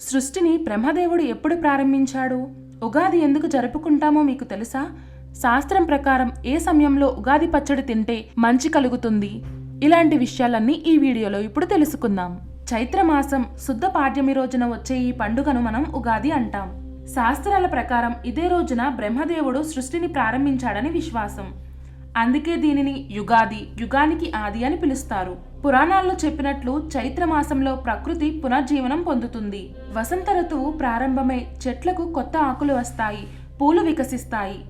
సృష్టిని బ్రహ్మదేవుడు ఎప్పుడు ప్రారంభించాడు? ఉగాది ఎందుకు జరుపుకుంటామో మీకు తెలుసా? శాస్త్రం ప్రకారం ఏ సమయంలో ఉగాది పచ్చడి తింటే మంచి కలుగుతుంది? ఇలాంటి విషయాలన్నీ ఈ వీడియోలో ఇప్పుడు తెలుసుకుందాం. చైత్రమాసం శుద్ధ పాడ్యమి రోజున వచ్చే ఈ పండుగను మనం ఉగాది అంటాం. శాస్త్రాల ప్రకారం ఇదే రోజున బ్రహ్మదేవుడు సృష్టిని ప్రారంభించాడని విశ్వాసం. అందుకే దీనిని యుగాది, యుగానికి ఆది అని పిలుస్తారు. పురాణాల్లో చెప్పినట్లు చైత్రమాసంలో ప్రకృతి పునర్జీవనం పొందుతుంది. వసంత ఋతువు ప్రారంభమై చెట్లకు కొత్త ఆకులు వస్తాయి, పూలు వికసిస్తాయి.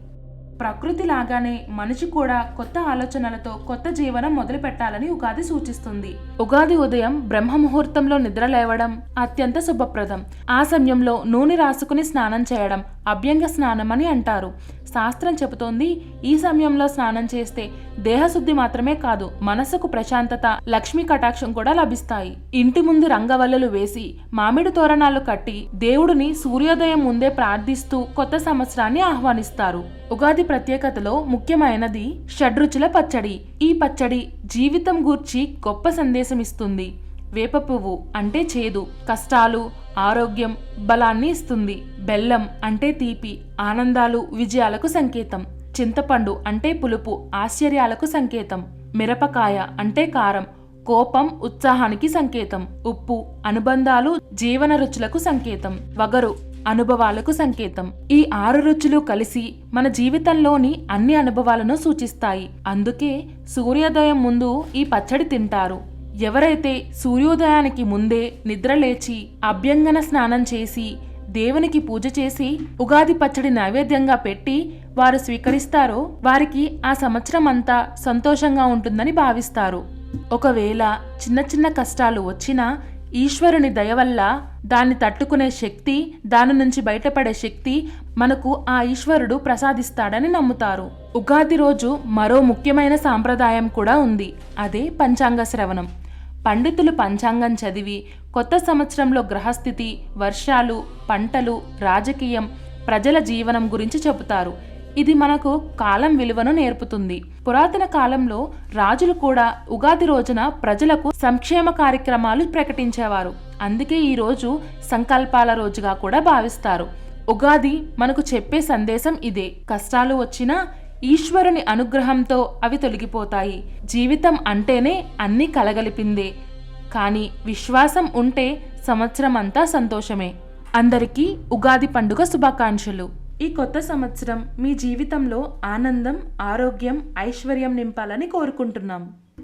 ప్రకృతి లాగానే మనిషి కూడా కొత్త ఆలోచనలతో కొత్త జీవనం మొదలు పెట్టాలని ఉగాది సూచిస్తుంది. ఉగాది ఉదయం బ్రహ్మ ముహూర్తంలో నిద్ర లేవడం అత్యంత శుభప్రదం. ఆ సమయంలో నూనె రాసుకుని స్నానం చేయడం అభ్యంగ స్నానం అని అంటారు. శాస్త్రం చెబుతోంది, ఈ సమయంలో స్నానం చేస్తే దేహశుద్ధి మాత్రమే కాదు, మనసుకు ప్రశాంతత, లక్ష్మీ కటాక్షం కూడా లభిస్తాయి. ఇంటి ముందు రంగవల్లులు వేసి మామిడి తోరణాలు కట్టి దేవుడిని సూర్యోదయం ముందే ప్రార్థిస్తూ కొత్త సంవత్సరాన్ని ఆహ్వానిస్తారు. ఉగాది ప్రత్యేకతలో ముఖ్యమైనది షడ్రుచుల పచ్చడి. ఈ పచ్చడి జీవితం గూర్చి గొప్ప సందేశం ఇస్తుంది. వేప పువ్వు అంటే చేదు, కష్టాలు, ఆరోగ్యం, బలాన్ని ఇస్తుంది. బెల్లం అంటే తీపి, ఆనందాలు, విజయాలకు సంకేతం. చింతపండు అంటే పులుపు, ఆశ్చర్యాలకు సంకేతం. మిరపకాయ అంటే కారం, కోపం, ఉత్సాహానికి సంకేతం. ఉప్పు అనుబంధాలు, జీవన రుచులకు సంకేతం. వగరు అనుభవాలకు సంకేతం. ఈ 6 రుచులు కలిసి మన జీవితంలోని అన్ని అనుభవాలను సూచిస్తాయి. అందుకే సూర్యోదయం ముందు ఈ పచ్చడి తింటారు. ఎవరైతే సూర్యోదయానికి ముందే నిద్రలేచి అభ్యంగన స్నానం చేసి దేవునికి పూజ చేసి ఉగాది పచ్చడి నైవేద్యంగా పెట్టి వారు స్వీకరిస్తారో వారికి ఆ సంవత్సరం అంతా సంతోషంగా ఉంటుందని భావిస్తారు. ఒకవేళ చిన్న చిన్న కష్టాలు వచ్చినా ఈశ్వరుని దయ వల్ల దాన్ని తట్టుకునే శక్తి, దాని నుంచి బయటపడే శక్తి మనకు ఆ ఈశ్వరుడు ప్రసాదిస్తాడని నమ్ముతారు. ఉగాది రోజు మరో ముఖ్యమైన సాంప్రదాయం కూడా ఉంది. అదే పంచాంగ శ్రవణం. పండితులు పంచాంగం చదివి కొత్త సంవత్సరంలో గ్రహస్థితి, వర్షాలు, పంటలు, రాజకీయం, ప్రజల జీవనం గురించి చెబుతారు. ఇది మనకు కాలం విలువను నేర్పుతుంది. పురాతన కాలంలో రాజులు కూడా ఉగాది రోజున ప్రజలకు సంక్షేమ కార్యక్రమాలు ప్రకటించేవారు. అందుకే ఈ రోజు సంకల్పాల రోజుగా కూడా భావిస్తారు. ఉగాది మనకు చెప్పే సందేశం ఇదే. కష్టాలు వచ్చినా ఈశ్వరుని అనుగ్రహంతో అవి తొలగిపోతాయి. జీవితం అంటేనే అన్నీ కలగలిపిందే, కానీ విశ్వాసం ఉంటే సంవత్సరం అంతా సంతోషమే. అందరికీ ఉగాది పండుగ శుభాకాంక్షలు. ఈ కొత్త సంవత్సరం మీ జీవితంలో ఆనందం, ఆరోగ్యం, ఐశ్వర్యం నింపాలని కోరుకుంటున్నాం.